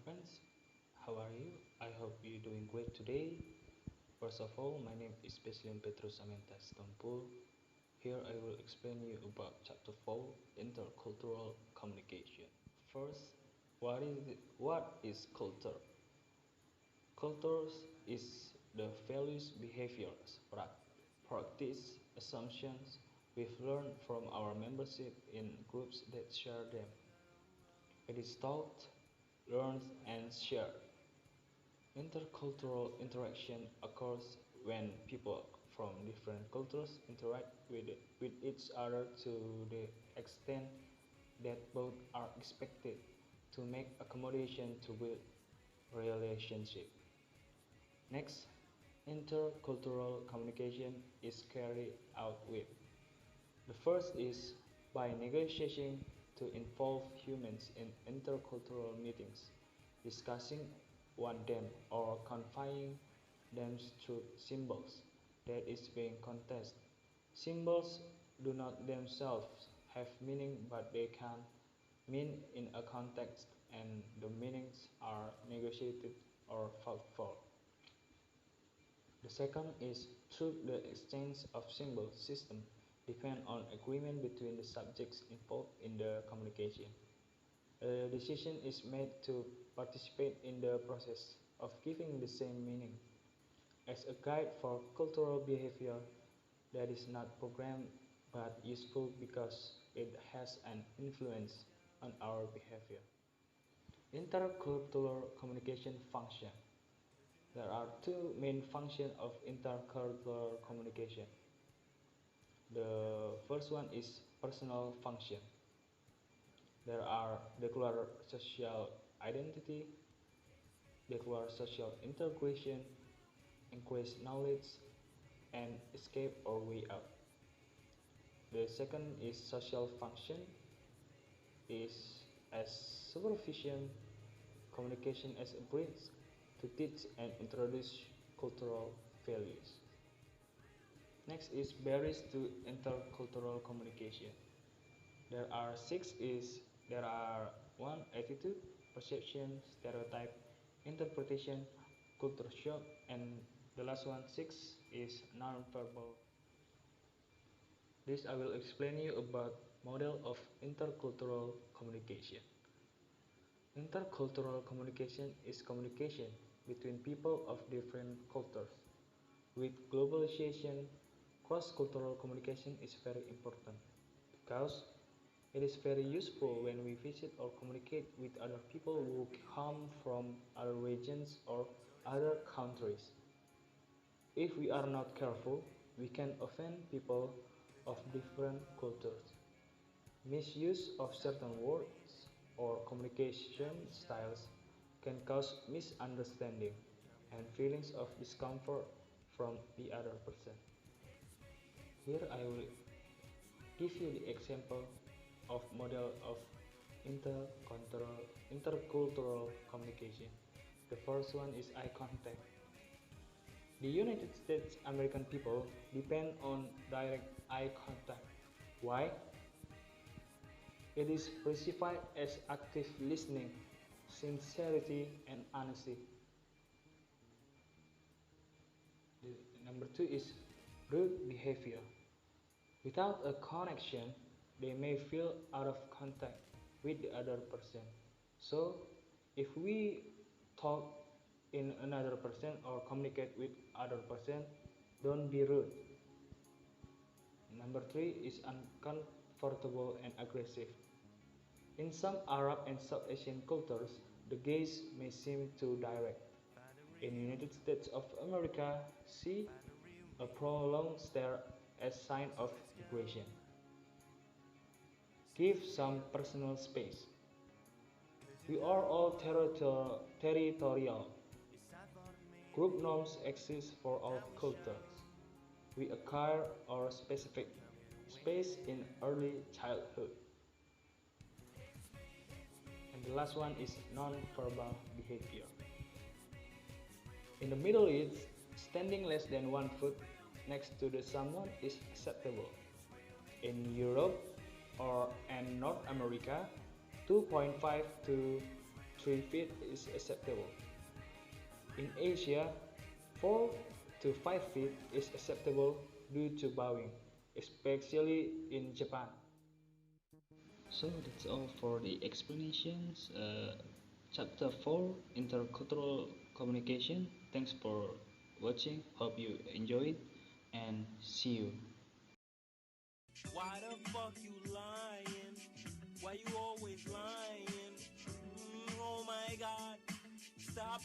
friends, how are you? I hope you're doing great today. First of all, my name is Beslin Petrus Amenta Sitompul. Here I will explain you about chapter 4, Intercultural Communication. First, what is culture? Cultures is the values, behaviors, practice, assumptions we've learned from our membership in groups that share them. It is taught, learned, and shared. Intercultural interaction occurs when people from different cultures interact with each other to the extent that both are expected to make accommodation to build relationship. Next, intercultural communication is carried out with. The first is by negotiating to involve humans in intercultural meetings, discussing one them or conveying them through symbols that is being contested. Symbols do not themselves have meaning, but they can mean in a context, and the meanings are negotiated or fought for. The second is through the exchange of symbol system depend on agreement between the subjects involved in the communication. A decision is made to participate in the process of giving the same meaning as a guide for cultural behavior that is not programmed but useful because it has an influence on our behavior. Intercultural communication function. There are two main functions of intercultural communication. The first one is personal function. There are declare social identity, declare social integration, increase knowledge, and escape or way out. The second is social function, is as supervision, communication as a bridge to teach and introduce cultural values. Next is barriers to intercultural communication. There are one attitude, perception, stereotype, interpretation, culture shock, and the last one six is non-verbal. This I will explain you about model of intercultural communication. Intercultural communication is communication between people of different cultures. With globalization, cross-cultural communication is very important because it is very useful when we visit or communicate with other people who come from other regions or other countries. If we are not careful, we can offend people of different cultures. Misuse of certain words or communication styles can cause misunderstanding and feelings of discomfort from the other person. Here I will give you the example of model of intercultural communication. The first one is eye contact. The United States American people depend on direct eye contact. Why? It is perceived as active listening, sincerity, and honesty. The number two is rude behavior. Without a connection, they may feel out of contact with the other person. So, if we talk in another person or communicate with other person, don't be rude. Number three is uncomfortable and aggressive. In some Arab and South Asian cultures, the gaze may seem too direct. In the United States of America, see a prolonged stare as sign of aggression. Give some personal space. We are all territorial. Group norms exist for all cultures. We acquire our specific space in early childhood. And the last one is non-verbal behavior. In the Middle East, standing less than 1 foot next to the someone is acceptable. In Europe and North America, 2.5 to 3 feet is acceptable. In Asia, 4 to 5 feet is acceptable due to bowing, especially in Japan. So that's all for the explanations. Chapter 4, Intercultural Communication. Thanks for watching. Hope you enjoyed and see you. Why the fuck you lying? Why you always lying? Oh my god. Stop